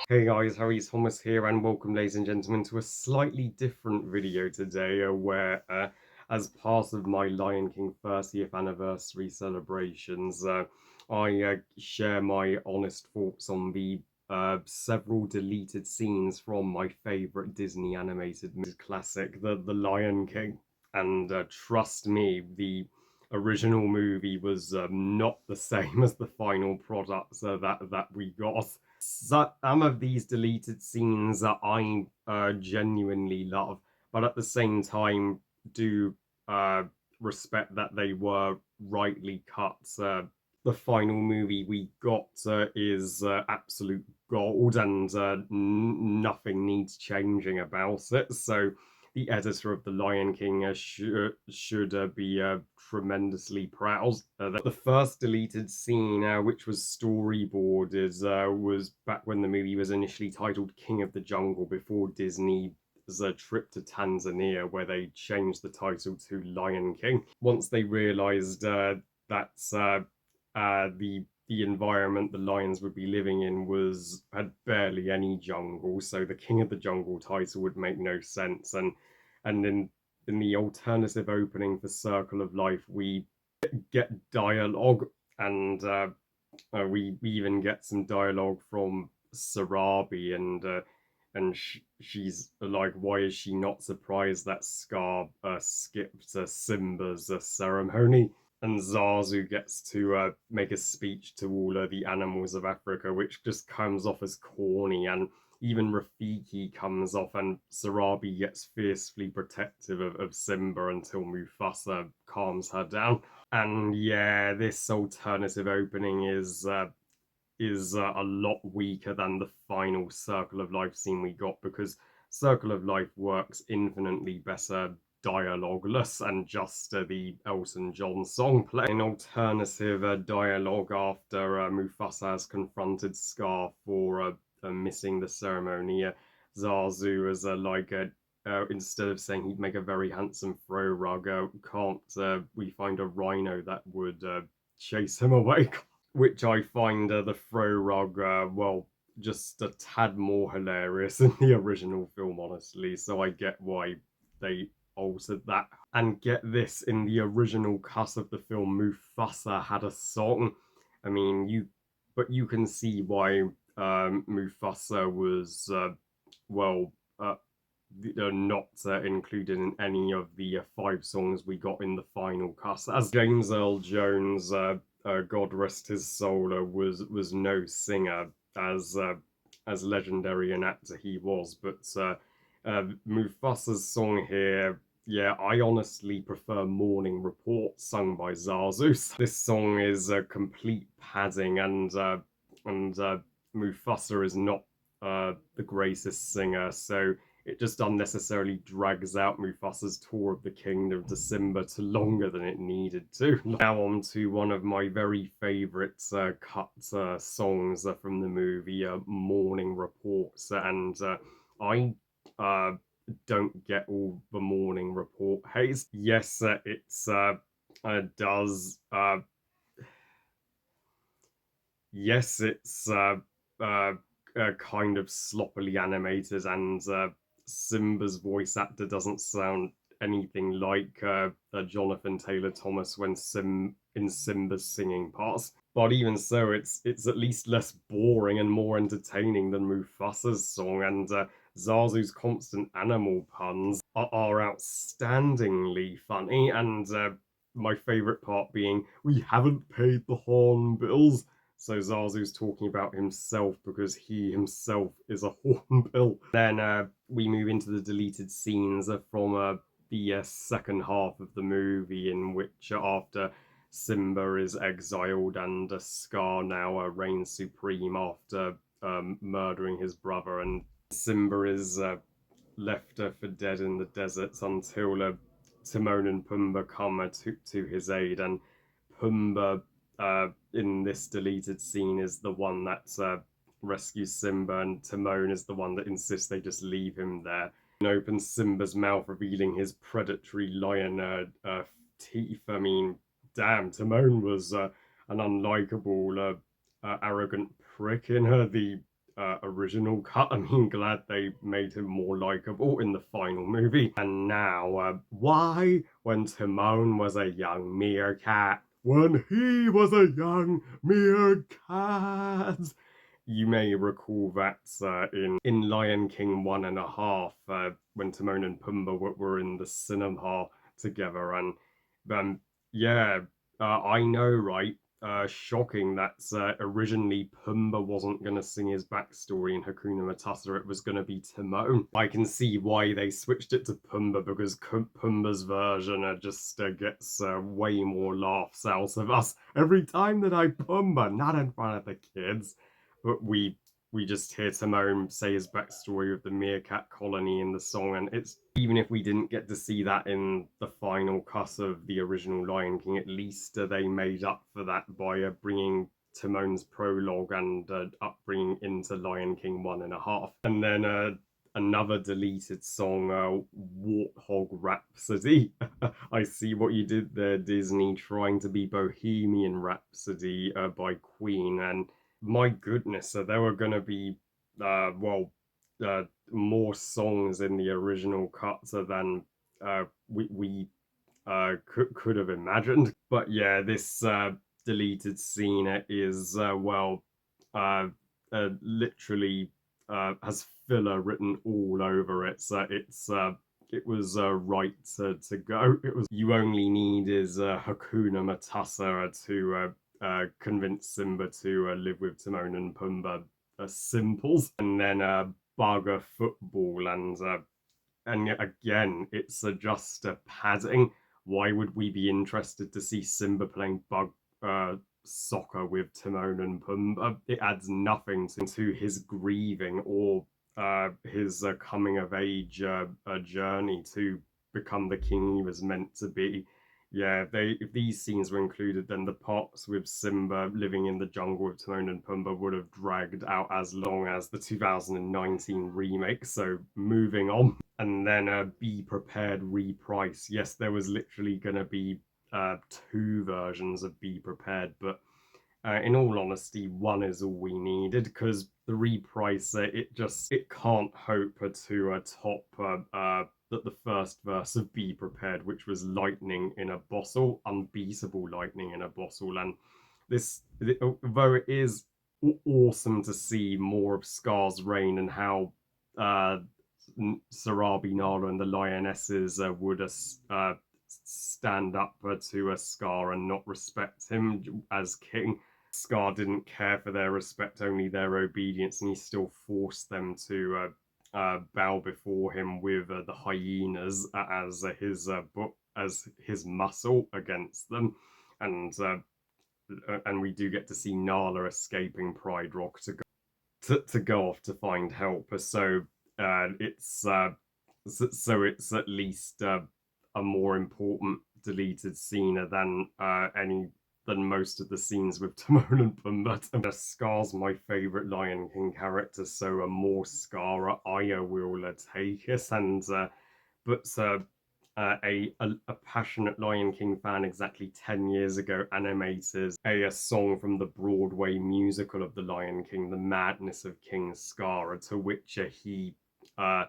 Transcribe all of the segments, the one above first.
Hey guys, Harry Thomas here, and welcome, ladies and gentlemen, to a slightly different video today, where, as part of my Lion King 30th anniversary celebrations, I share my honest thoughts on the several deleted scenes from my favorite Disney animated classic, the Lion King. And trust me, the original movie was not the same as the final product that we got. Some of these deleted scenes that I genuinely love, but at the same time do uh, respect that they were rightly cut. The final movie we got is absolute gold, and nothing needs changing about it. So the editor of The Lion King should be tremendously proud. The first deleted scene, which was storyboarded, was back when the movie was initially titled King of the Jungle before Disney's trip to Tanzania, where they changed the title to Lion King. Once they realized that the environment the lions would be living in had barely any jungle, so the King of the Jungle title would make no sense. And in the alternative opening for Circle of Life, we get dialogue, and we even get some dialogue from Sarabi, and she's like, why is she not surprised that Scar skipped Simba's ceremony? And Zazu gets to make a speech to all the animals of Africa, which just comes off as corny. And even Rafiki comes off, and Sarabi gets fiercely protective of Simba until Mufasa calms her down. And yeah, this alternative opening is a lot weaker than the final Circle of Life scene we got, because Circle of Life works infinitely better dialogueless and just the Elton John song playing alternative dialogue after Mufasa has confronted Scar for missing the ceremony. Zazu as instead of saying he'd make a very handsome throw rug, can't we find a rhino that would chase him away? Which I find the throw rug, well, just a tad more hilarious than the original film, honestly. So I get why they altered that. And get this, in the original cut of the film, Mufasa had a song. I mean, but you can see why Mufasa was, well, uh, not included in any of the five songs we got in the final cut. As James Earl Jones, God rest his soul, was no singer, as legendary an actor he was. But Mufasa's song here, yeah, I honestly prefer Morning Report, sung by Zazu. This song is a complete padding, and Mufasa is not the greatest singer, so it just unnecessarily drags out Mufasa's tour of the kingdom to Simba to longer than it needed to. Now on to one of my very favourite cut songs from the movie, Morning Reports, and I uh, don't get all the Morning Report haze. Yes, does. Yes, it's kind of sloppily animated, and Simba's voice actor doesn't sound anything like Jonathan Taylor Thomas when in Simba's singing parts. But even so, it's at least less boring and more entertaining than Mufasa's song, and Zazu's constant animal puns are outstandingly funny, and my favorite part being, we haven't paid the hornbills. So Zazu's talking about himself because he himself is a hornbill. Then we move into the deleted scenes from the second half of the movie, in which after Simba is exiled and Scar now reigns supreme after murdering his brother, and Simba is left for dead in the deserts until Timon and Pumbaa come to his aid, and Pumbaa in this deleted scene is the one that rescues Simba, and Timon is the one that insists they just leave him there. And opens Simba's mouth, revealing his predatory lion teeth. I mean, damn, Timon was an unlikable, arrogant prick in the original cut. I mean, glad they made him more likable in the final movie. And now, why, when Timon was a young meerkat, when he was a young meerkat, you may recall that in Lion King 1.5, when Timon and Pumbaa were in the cinema together, and um, yeah, I know, right? Shocking that originally Pumbaa wasn't going to sing his backstory in Hakuna Matata. It was going to be Timon. I can see why they switched it to Pumbaa because Pumbaa's version just gets way more laughs out of us every time that I Pumbaa, not in front of the kids, but we just hear Timon say his backstory of the meerkat colony in the song, and it's even if we didn't get to see that in the final cut of the original Lion King, at least they made up for that by bringing Timon's prologue and upbringing into Lion King 1.5, and then another deleted song, Warthog Rhapsody. I see what you did there, Disney, trying to be Bohemian Rhapsody by Queen, and my goodness, so there were going to be, more songs in the original cut than we could have imagined. But yeah, this deleted scene is, uh, literally has filler written all over it. So it was right to go. It was you only need is Hakuna Matata convince Simba to live with Timon and Pumbaa simples, and then bugger football, and yet again, it's just a padding. Why would we be interested to see Simba playing bug soccer with Timon and Pumbaa? It adds nothing to his grieving or his coming of age journey to become the king he was meant to be. Yeah, they if these scenes were included, then the parts with Simba living in the jungle with Timon and Pumbaa would have dragged out as long as the 2019 remake. So moving on, and then Be Prepared reprice. Yes, there was literally going to be two versions of Be Prepared, but in all honesty, one is all we needed because the repricer it can't hope to top the first verse of Be Prepared, which was lightning in a bottle, unbeatable lightning in a bottle, and although it is awesome to see more of Scar's reign and how uh, Sarabi Nala and the lionesses would stand up to Scar and not respect him as king. Scar didn't care for their respect, only their obedience, and he still forced them to bow before him with the hyenas as his muscle against them, and we do get to see Nala escaping Pride Rock to go off to find help. So it's at least a more important deleted scene than most of the scenes with Timon and Pumbaa. And Scar's my favourite Lion King character, so a more Scar I will take it. And but a passionate Lion King fan exactly 10 years ago animated a song from the Broadway musical of The Lion King, The Madness of King Scar, to which he uh,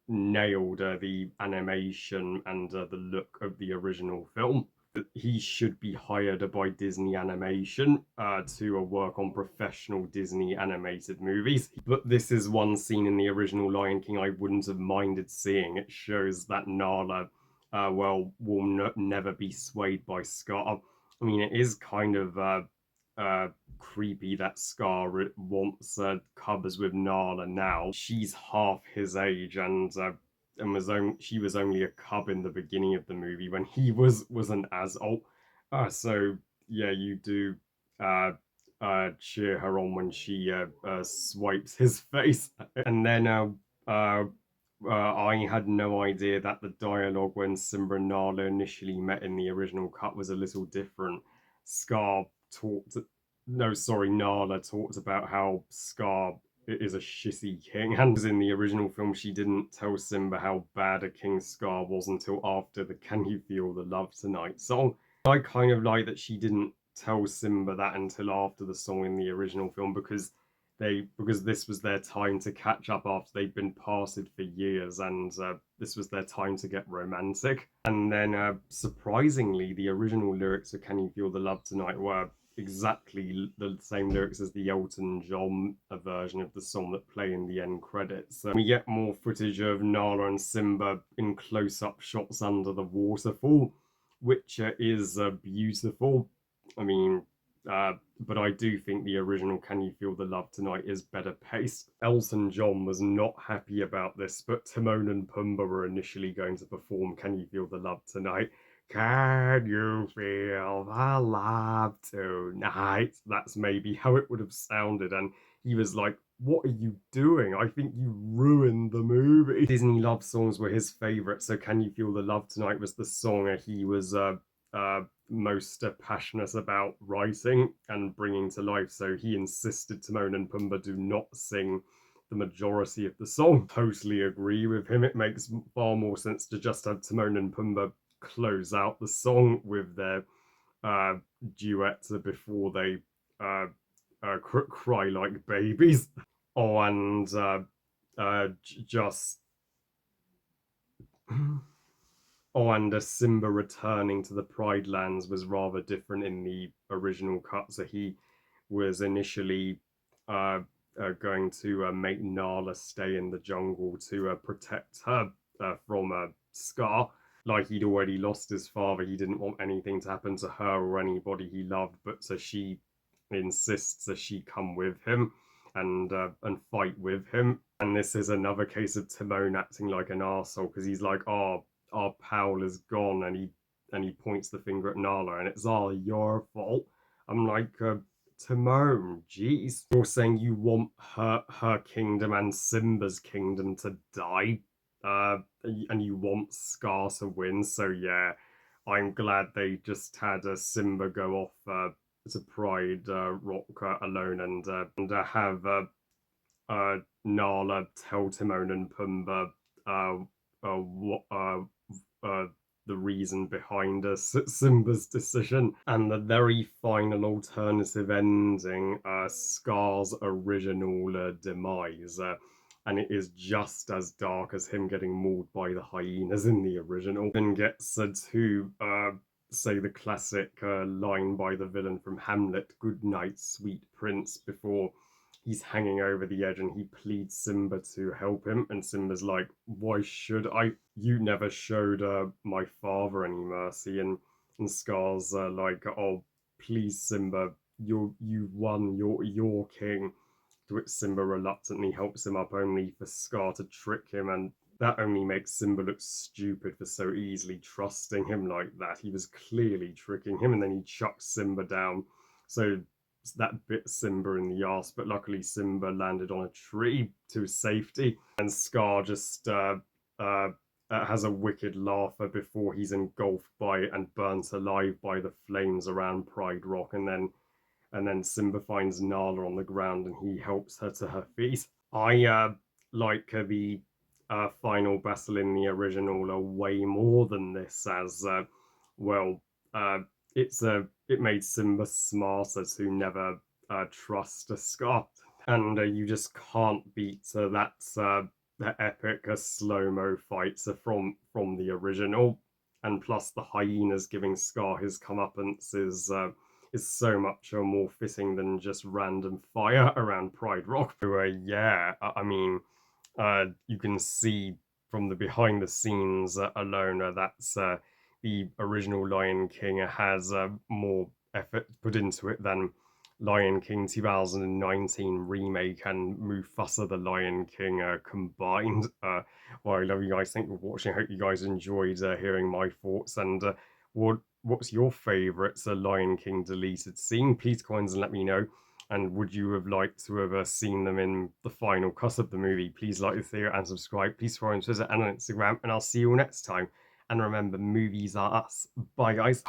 nailed the animation and the look of the original film. He should be hired by Disney Animation to work on professional Disney animated movies. But this is one scene in the original Lion King I wouldn't have minded seeing. It shows that Nala, will never be swayed by Scar. I mean, it is kind of creepy that Scar wants covers with Nala now. She's half his age, and she was only a cub in the beginning of the movie when he was an adult. So yeah, you do cheer her on when she swipes his face, and then I had no idea that the dialogue when Simba and Nala initially met in the original cut was a little different. Scar talked, no, sorry, Nala talked about how Scar is a shitty king, and in the original film, she didn't tell Simba how bad a King Scar was until after the "Can You Feel the Love Tonight" song. I kind of like that she didn't tell Simba that until after the song in the original film because because this was their time to catch up after they'd been parted for years, and this was their time to get romantic. And then, surprisingly, the original lyrics of "Can You Feel the Love Tonight" were exactly the same lyrics as the Elton John version of the song that play in the end credits. We get more footage of Nala and Simba in close-up shots under the waterfall, which is beautiful. I mean, but I do think the original "Can You Feel the Love Tonight" is better paced. Elton John was not happy about this, but Timon and Pumbaa were initially going to perform "Can You Feel the Love Tonight." Can you feel the love tonight? That's maybe how it would have sounded. And he was like, "What are you doing? I think you ruined the movie." Disney love songs were his favourite, so "Can You Feel the Love Tonight" was the song he was most passionate about writing and bringing to life. So he insisted Timon and Pumbaa do not sing the majority of the song. Totally agree with him. It makes far more sense to just have Timon and Pumbaa close out the song with their duet before they cry like babies. Oh, and just oh, and Simba returning to the Pride Lands was rather different in the original cut. So he was initially going to make Nala stay in the jungle to protect her from Scar. Like he'd already lost his father, he didn't want anything to happen to her or anybody he loved. But so she insists that she come with him and fight with him. And this is another case of Timon acting like an arsehole because he's like, "Oh, our pal is gone," and he points the finger at Nala, and it's all your fault. I'm like, Timon, jeez, you're saying you want her kingdom and Simba's kingdom to die, and you want Scar to win. So yeah, I'm glad they just had Simba go off to Pride Rock alone and have Nala tell Timon and Pumbaa what the reason behind Simba's decision, and the very final alternative ending, Scar's original demise. And it is just as dark as him getting mauled by the hyenas in the original. And gets to say the classic line by the villain from Hamlet, "Good night, sweet prince," before he's hanging over the edge and he pleads Simba to help him. And Simba's like, "Why should I? You never showed my father any mercy." And Scar's like, "Oh, please, Simba, you won. You're king." To which Simba reluctantly helps him up, only for Scar to trick him, and that only makes Simba look stupid for so easily trusting him like that. He was clearly tricking him, and then he chucks Simba down. So that bit Simba in the arse, but luckily Simba landed on a tree to safety, and Scar just has a wicked laugher before he's engulfed by and burnt alive by the flames around Pride Rock, and then Simba finds Nala on the ground and he helps her to her feet. I like the final battle in the original way more than this, as well. Uh, it made Simba smarter to never trust a Scar, and you just can't beat that epic slow mo fights from the original, and plus the hyenas giving Scar his comeuppance is so much more fitting than just random fire around Pride Rock. So, yeah, I mean, you can see from the behind the scenes alone that's the original Lion King has more effort put into it than Lion King 2019 remake and Mufasa the Lion King combined. Well, I love you guys. Thank you for watching. I hope you guys enjoyed hearing my thoughts. And what's your favourite Lion King deleted scene? Please comment and let me know. And would you have liked to have seen them in the final cut of the movie? Please like this video and subscribe. Please follow on Twitter and on Instagram. And I'll see you all next time. And remember, movies are us. Bye, guys.